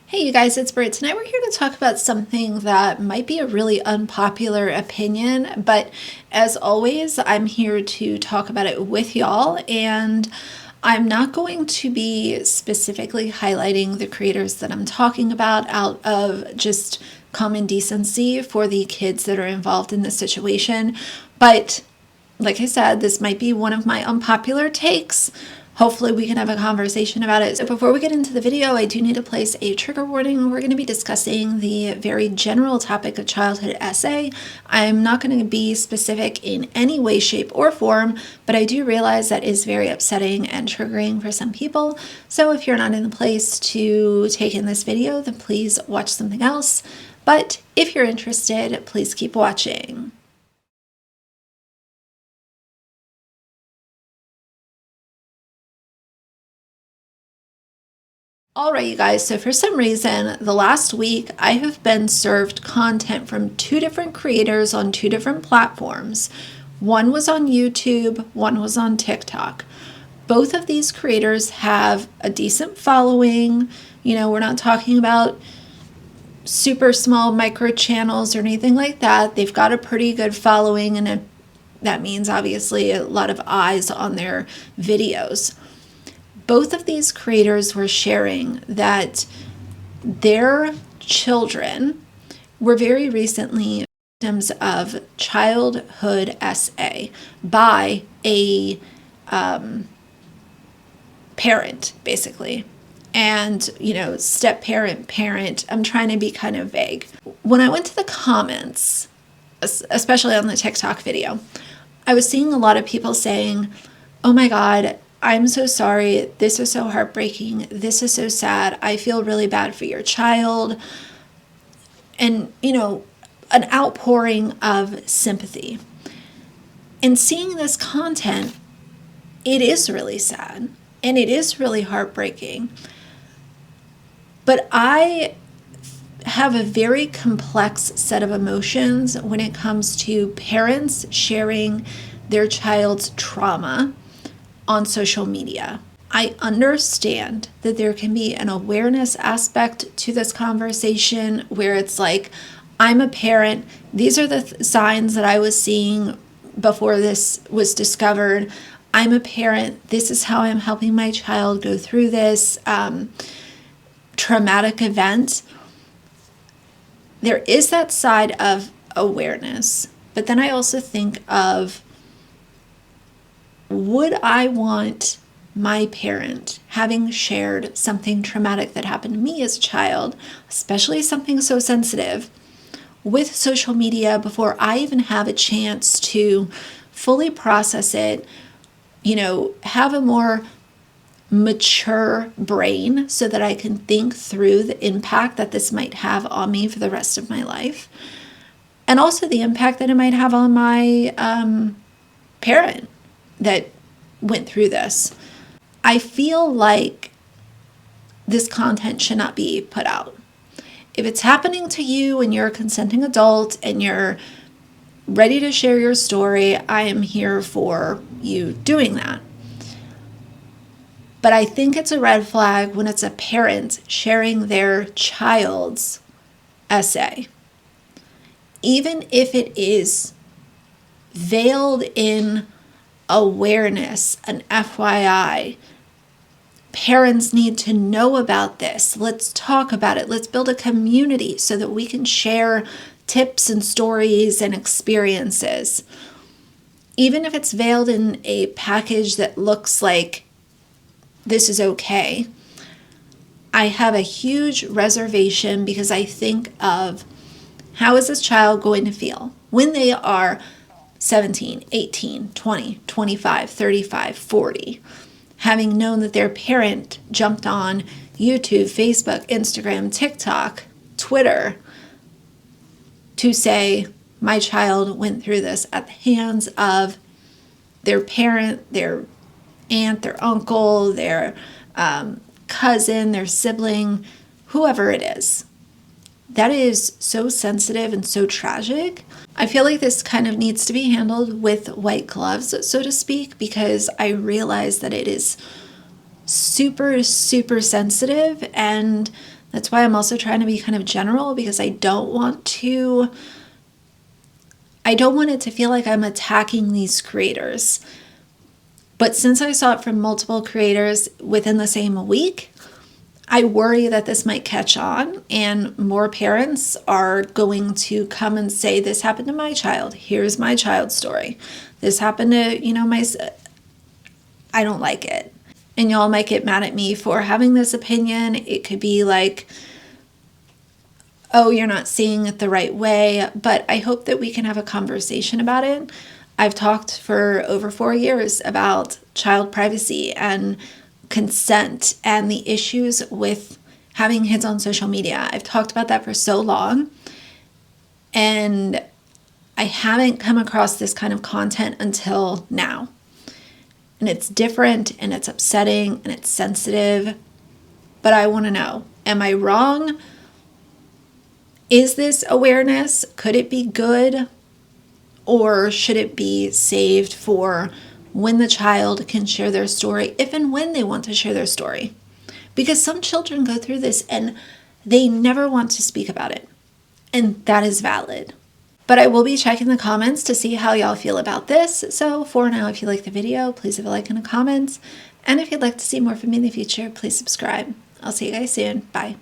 Hey you guys, it's Britt. Tonight we're here to talk about something that might be a really unpopular opinion, but as always, I'm here to talk about it with y'all, and I'm not going to be specifically highlighting the creators that I'm talking about out of just common decency for the kids that are involved in this situation, but like I said, this might be one of my unpopular takes. Hopefully we can have a conversation about it. So before we get into the video, I do need to place a trigger warning. We're going to be discussing the very general topic of childhood essay. I'm not going to be specific in any way, shape, or form, but I do realize that is very upsetting and triggering for some people. So if you're not in the place to take in this video, then please watch something else. But if you're interested, please keep watching. All right, you guys, so for some reason, the last week, I have been served content from two different creators on two different platforms. One was on YouTube, one was on TikTok. Both of these creators have a decent following. You know, we're not talking about super small micro channels or anything like that. They've got a pretty good following, and that means obviously a lot of eyes on their videos. Both of these creators were sharing that their children were very recently victims of childhood SA by a parent, basically. And, you know, step parent, parent, I'm trying to be kind of vague. When I went to the comments, especially on the TikTok video, I was seeing a lot of people saying, oh my God, I'm so sorry. This is so heartbreaking. This is so sad. I feel really bad for your child. And, you know, an outpouring of sympathy. And seeing this content, it is really sad and it is really heartbreaking. But I have a very complex set of emotions when it comes to parents sharing their child's trauma on social media. I understand that there can be an awareness aspect to this conversation where it's like, I'm a parent. These are the signs that I was seeing before this was discovered. I'm a parent. This is how I'm helping my child go through this traumatic event. There is that side of awareness, but then I also think of, would I want my parent, having shared something traumatic that happened to me as a child, especially something so sensitive, with social media before I even have a chance to fully process it, you know, have a more mature brain so that I can think through the impact that this might have on me for the rest of my life, and also the impact that it might have on my parent that went through this. I feel like this content should not be put out. If it's happening to you and you're a consenting adult and you're ready to share your story, I am here for you doing that. But I think it's a red flag when it's a parent sharing their child's essay. Even if it is veiled in awareness, an FYI. Parents need to know about this. Let's talk about it. Let's build a community so that we can share tips and stories and experiences. Even if it's veiled in a package that looks like this is okay, I have a huge reservation because I think of, how is this child going to feel when they are 17, 18, 20, 25, 35, 40, having known that their parent jumped on YouTube, Facebook, Instagram, TikTok, Twitter to say, my child went through this at the hands of their parent, their aunt, their uncle, their cousin, their sibling, whoever it is. That is so sensitive and so tragic. I feel like this kind of needs to be handled with white gloves, so to speak, because I realize that it is super, super sensitive, and That's why I'm also trying to be kind of general, because I don't want it to feel like I'm attacking these creators. But since I saw it from multiple creators within the same week, I worry that this might catch on and more parents are going to come and say, this happened to my child. Here's my child's story. This happened to, I don't like it. And y'all might get mad at me for having this opinion. It could be like, oh, you're not seeing it the right way. But I hope that we can have a conversation about it. I've talked for over 4 years about child privacy and consent and the issues with having kids on social media. I've talked about that for so long, and I haven't come across this kind of content until now. And it's different, and it's upsetting, and it's sensitive, but I want to know, am I wrong? Is this awareness? Could it be good? Or should it be saved for when the child can share their story, if and when they want to share their story? Because some children go through this and they never want to speak about it. And that is valid. But I will be checking the comments to see how y'all feel about this. So for now, if you like the video, please leave a like and a comment. And if you'd like to see more from me in the future, please subscribe. I'll see you guys soon. Bye.